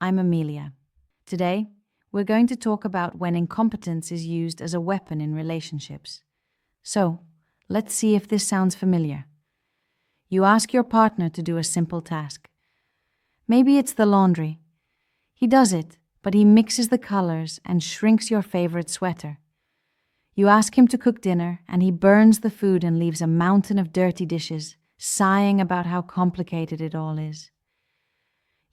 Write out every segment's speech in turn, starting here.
I'm Amelia. Today, we're going to talk about when incompetence is used as a weapon in relationships. So, let's see if this sounds familiar. You ask your partner to do a simple task. Maybe it's the laundry. He does it, but he mixes the colors and shrinks your favorite sweater. You ask him to cook dinner, and he burns the food and leaves a mountain of dirty dishes, sighing about how complicated it all is.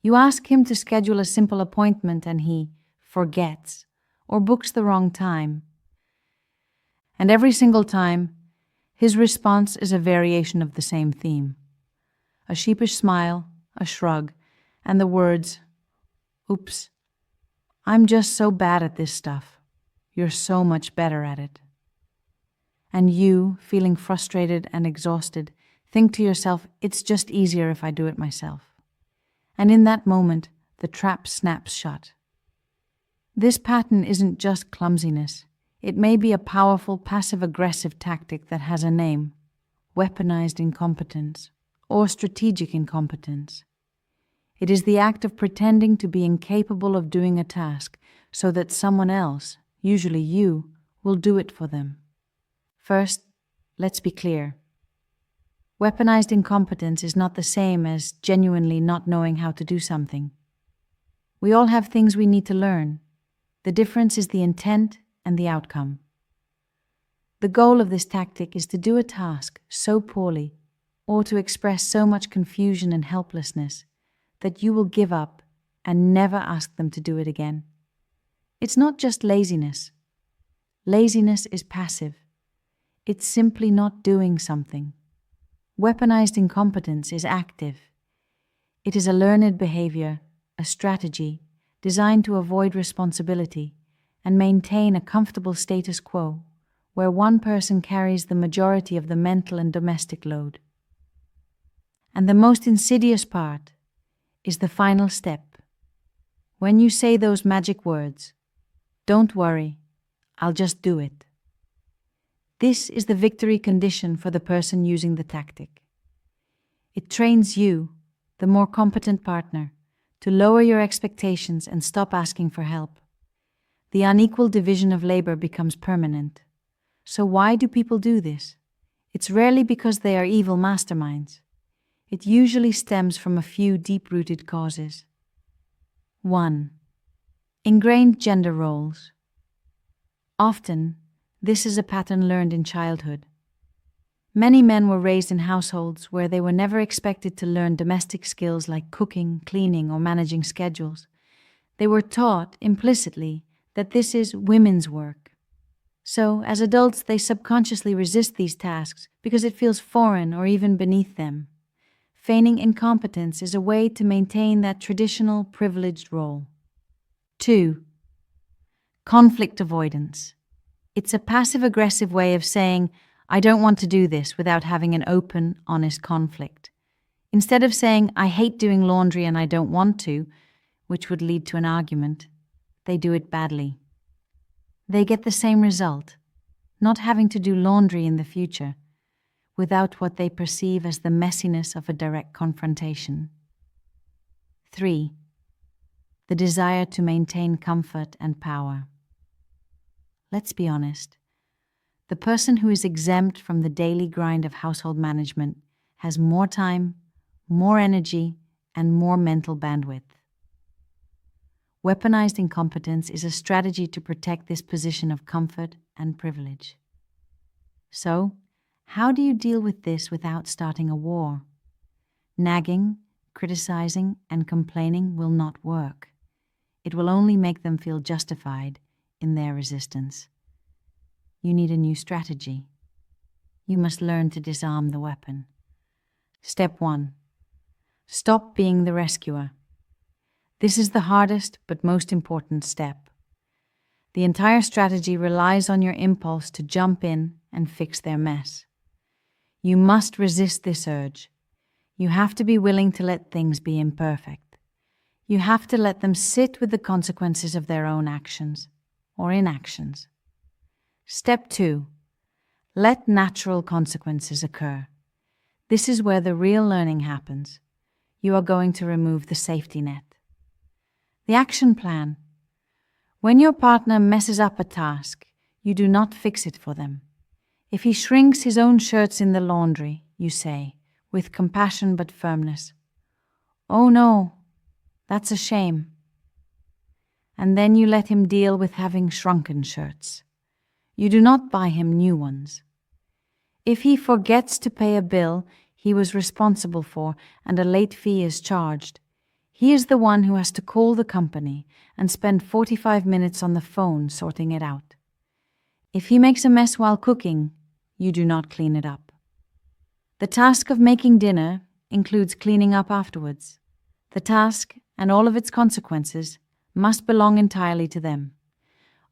You ask him to schedule a simple appointment, and he forgets or books the wrong time. And every single time, his response is a variation of the same theme. A sheepish smile, a shrug, and the words, "Oops, I'm just so bad at this stuff. You're so much better at it." And you, feeling frustrated and exhausted, think to yourself, it's just easier if I do it myself. And in that moment, the trap snaps shut. This pattern isn't just clumsiness. It may be a powerful passive-aggressive tactic that has a name: weaponized incompetence or strategic incompetence. It is the act of pretending to be incapable of doing a task so that someone else, usually you, will do it for them. First, let's be clear. Weaponized incompetence is not the same as genuinely not knowing how to do something. We all have things we need to learn. The difference is the intent and the outcome. The goal of this tactic is to do a task so poorly or to express so much confusion and helplessness that you will give up and never ask them to do it again. It's not just laziness. Laziness is passive. It's simply not doing something. Weaponized incompetence is active. It is a learned behavior, a strategy designed to avoid responsibility and maintain a comfortable status quo where one person carries the majority of the mental and domestic load. And the most insidious part is the final step. When you say those magic words, "Don't worry, I'll just do it." This is the victory condition for the person using the tactic. It trains you, the more competent partner, to lower your expectations and stop asking for help. The unequal division of labor becomes permanent. So why do people do this? It's rarely because they are evil masterminds. It usually stems from a few deep-rooted causes. 1. Ingrained gender roles. Often, this is a pattern learned in childhood. Many men were raised in households where they were never expected to learn domestic skills like cooking, cleaning, or managing schedules. They were taught, implicitly, that this is women's work. So, as adults, they subconsciously resist these tasks because it feels foreign or even beneath them. Feigning incompetence is a way to maintain that traditional, privileged role. 2. Conflict avoidance. It's a passive-aggressive way of saying, "I don't want to do this," without having an open, honest conflict. Instead of saying, "I hate doing laundry and I don't want to," which would lead to an argument, they do it badly. They get the same result, not having to do laundry in the future, without what they perceive as the messiness of a direct confrontation. 3. The desire to maintain comfort and power. Let's be honest. The person who is exempt from the daily grind of household management has more time, more energy, and more mental bandwidth. Weaponized incompetence is a strategy to protect this position of comfort and privilege. So, how do you deal with this without starting a war? Nagging, criticizing, and complaining will not work. It will only make them feel justified in their resistance. You need a new strategy. You must learn to disarm the weapon. Step 1. Stop being the rescuer. This is the hardest but most important step. The entire strategy relies on your impulse to jump in and fix their mess. You must resist this urge. You have to be willing to let things be imperfect. You have to let them sit with the consequences of their own actions or inactions. Step 2. Let natural consequences occur. This is where the real learning happens. You are going to remove the safety net. The action plan. When your partner messes up a task, you do not fix it for them. If he shrinks his own shirts in the laundry, you say, with compassion but firmness, "Oh no, that's a shame." And then you let him deal with having shrunken shirts. You do not buy him new ones. If he forgets to pay a bill he was responsible for and a late fee is charged, he is the one who has to call the company and spend 45 minutes on the phone sorting it out. If he makes a mess while cooking, you do not clean it up. The task of making dinner includes cleaning up afterwards. The task and all of its consequences must belong entirely to them.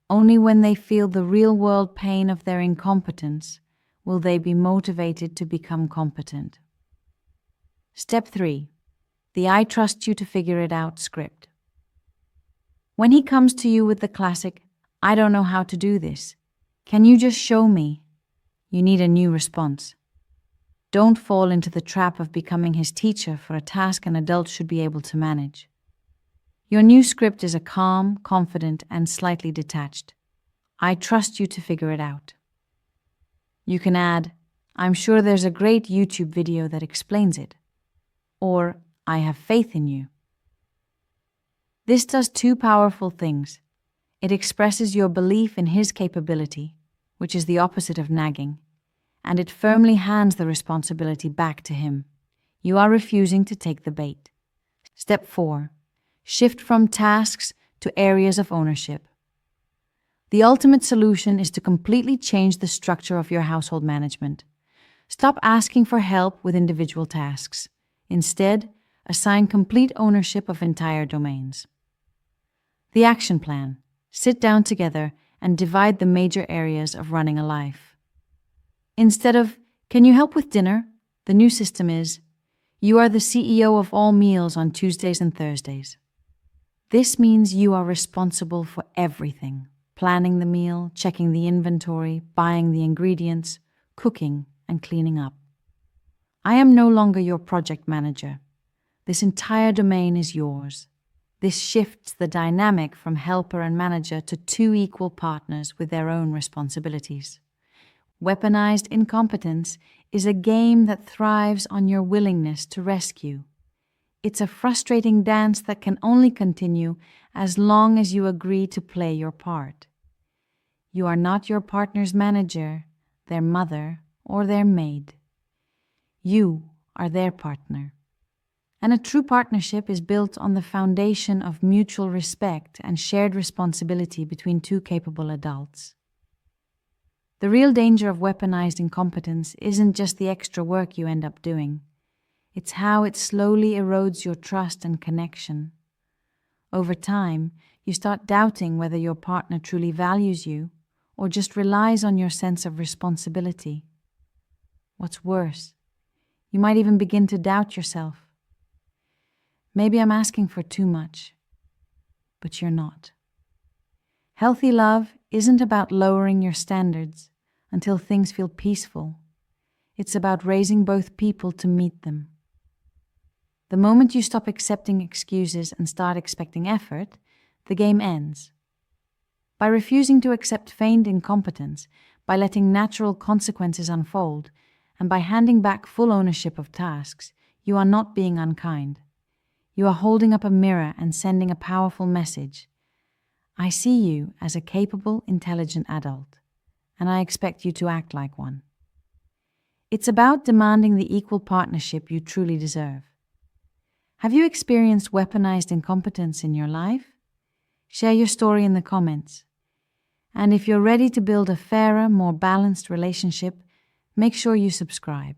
Only when they feel the real-world pain of their incompetence will they be motivated to become competent. Step 3. The "I trust you to figure it out" script. When he comes to you with the classic, "I don't know how to do this. Can you just show me?" you need a new response. Don't fall into the trap of becoming his teacher for a task an adult should be able to manage. Your new script is a calm, confident, and slightly detached. "I trust you to figure it out." You can add, "I'm sure there's a great YouTube video that explains it," or "I have faith in you." This does two powerful things. It expresses your belief in his capability, which is the opposite of nagging, and it firmly hands the responsibility back to him. You are refusing to take the bait. Step 4. Shift from tasks to areas of ownership. The ultimate solution is to completely change the structure of your household management. Stop asking for help with individual tasks. Instead, assign complete ownership of entire domains. The action plan. Sit down together and divide the major areas of running a life. Instead of, "Can you help with dinner?" the new system is, "You are the CEO of all meals on Tuesdays and Thursdays." This means you are responsible for everything: planning the meal, checking the inventory, buying the ingredients, cooking, and cleaning up. I am no longer your project manager. This entire domain is yours. This shifts the dynamic from helper and manager to two equal partners with their own responsibilities. Weaponized incompetence is a game that thrives on your willingness to rescue. It's a frustrating dance that can only continue as long as you agree to play your part. You are not your partner's manager, their mother, or their maid. You are their partner. And a true partnership is built on the foundation of mutual respect and shared responsibility between two capable adults. The real danger of weaponized incompetence isn't just the extra work you end up doing. It's how it slowly erodes your trust and connection. Over time, you start doubting whether your partner truly values you or just relies on your sense of responsibility. What's worse, you might even begin to doubt yourself. Maybe I'm asking for too much, but you're not. Healthy love isn't about lowering your standards until things feel peaceful. It's about raising both people to meet them. The moment you stop accepting excuses and start expecting effort, the game ends. By refusing to accept feigned incompetence, by letting natural consequences unfold, and by handing back full ownership of tasks, you are not being unkind. You are holding up a mirror and sending a powerful message. I see you as a capable, intelligent adult, and I expect you to act like one. It's about demanding the equal partnership you truly deserve. Have you experienced weaponized incompetence in your life? Share your story in the comments. And if you're ready to build a fairer, more balanced relationship, make sure you subscribe.